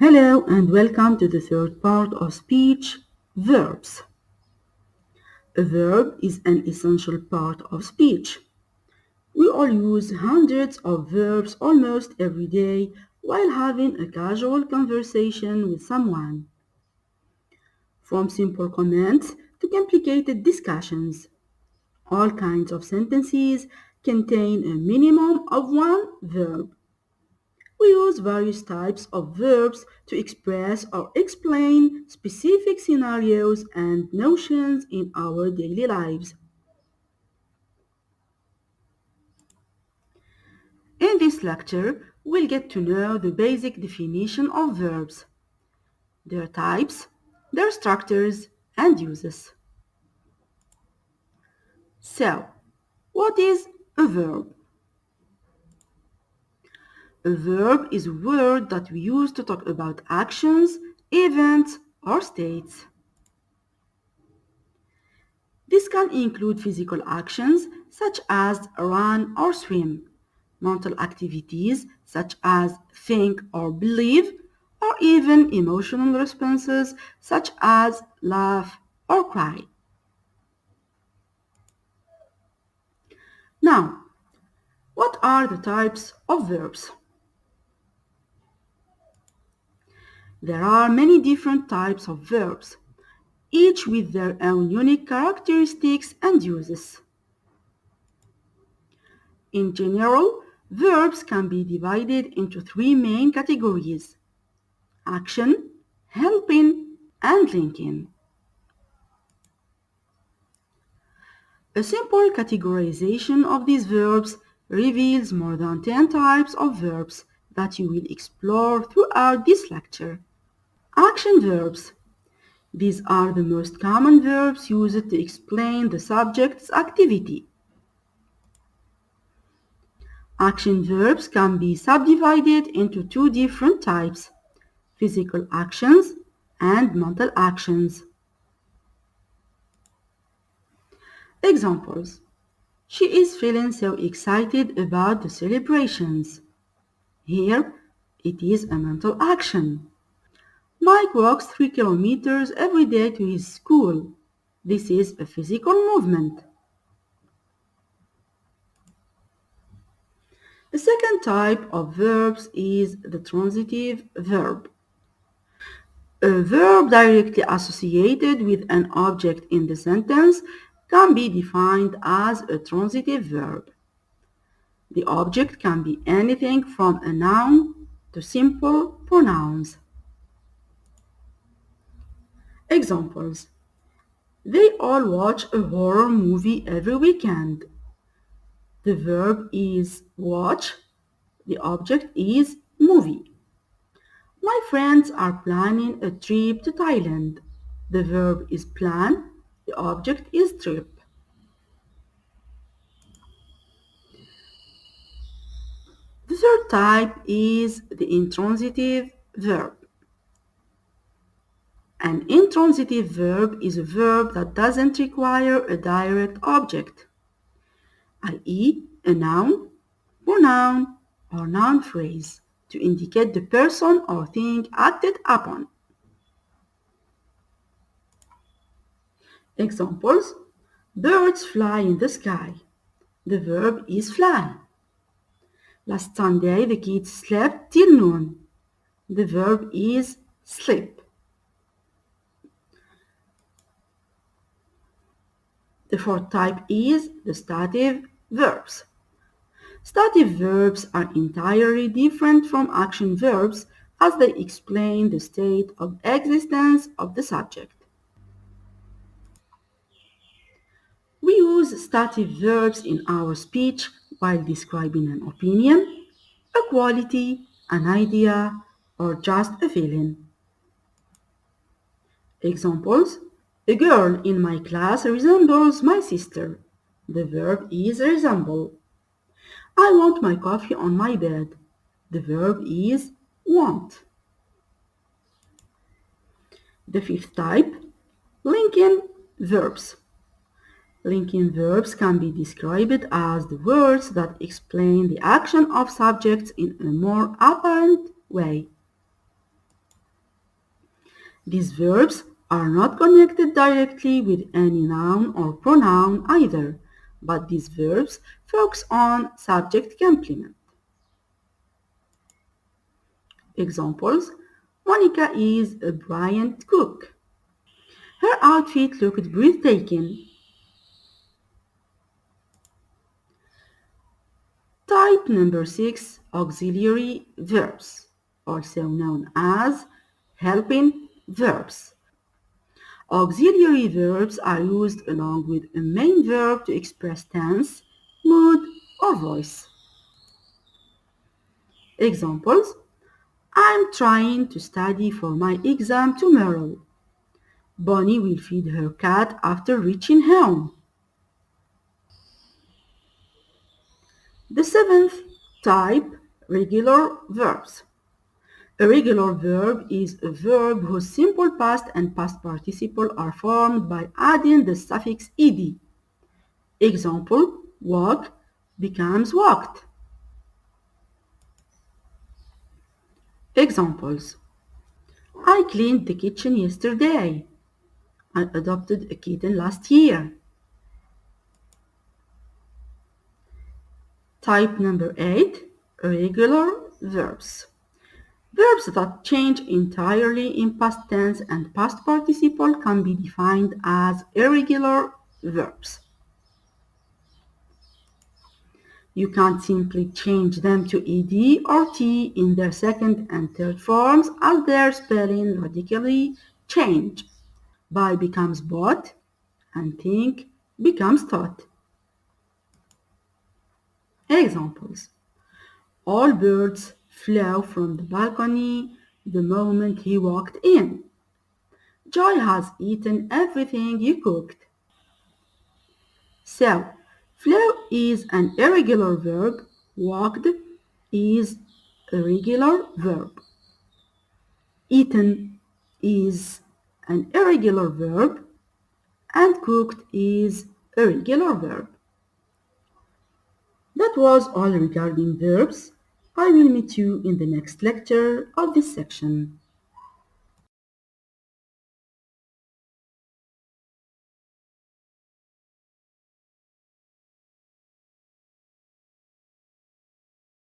Hello and welcome to the third part of speech, verbs. A verb is an essential part of speech. We all use hundreds of verbs almost every day while having a casual conversation with someone. From simple comments to complicated discussions, all kinds of sentences contain a minimum of one verb. We use various types of verbs to express or explain specific scenarios and notions in our daily lives. In this lecture, we'll get to know the basic definition of verbs, their types, their structures, and uses. So, what is a verb? A verb is a word that we use to talk about actions, events, or states. This can include physical actions such as run or swim, mental activities such as think or believe, or even emotional responses such as laugh or cry. Now, what are the types of verbs? There are many different types of verbs, each with their own unique characteristics and uses. In general, verbs can be divided into three main categories: action, helping, and linking. A simple categorization of these verbs reveals more than 10 types of verbs that you will explore throughout this lecture. Action verbs. These are the most common verbs used to explain the subject's activity. Action verbs can be subdivided into two different types: physical actions and mental actions. Examples: she is feeling so excited about the celebrations. Here, it is a mental action. Mike walks 3 kilometers every day to his school. This is a physical movement. The second type of verbs is the transitive verb. A verb directly associated with an object in the sentence can be defined as a transitive verb. The object can be anything from a noun to simple pronouns. Examples: they all watch a horror movie every weekend. The verb is watch, the object is movie. My friends are planning a trip to Thailand. The verb is plan, the object is trip. The third type is the intransitive verb. An intransitive verb is a verb that doesn't require a direct object, i.e., a noun, pronoun, or noun phrase to indicate the person or thing acted upon. Examples: birds fly in the sky. The verb is fly. Last Sunday the kids slept till noon. The verb is sleep. The fourth type is the stative verbs. Stative verbs are entirely different from action verbs as they explain the state of existence of the subject. We use stative verbs in our speech while describing an opinion, a quality, an idea, or just a feeling. Examples: a girl in my class resembles my sister. The verb is resemble. I want my coffee on my bed. The verb is want. The fifth type, linking verbs. Linking verbs can be described as the words that explain the action of subjects in a more apparent way. These verbs are not connected directly with any noun or pronoun either, but these verbs focus on subject complement. Examples: Monica is a brilliant cook. Her outfit looked breathtaking. Type number 6, auxiliary verbs, also known as helping verbs. Auxiliary verbs are used along with a main verb to express tense, mood, or voice. Examples: I'm trying to study for my exam tomorrow. Bonnie will feed her cat after reaching home. The seventh type, regular verbs. A regular verb is a verb whose simple past and past participle are formed by adding the suffix ed. Example: walk becomes walked. Examples: I cleaned the kitchen yesterday. I adopted a kitten last year. Type number 8, irregular verbs. Verbs that change entirely in past tense and past participle can be defined as irregular verbs. You can't simply change them to ed or t in their second and third forms as their spelling radically change. Buy becomes bought and think becomes thought. Examples: all birds flew from the balcony the moment he walked in. Joy has eaten everything you cooked. So, flew is an irregular verb, walked is a regular verb. Eaten is an irregular verb, and cooked is a regular verb. That was all regarding verbs. I will meet you in the next lecture of this section.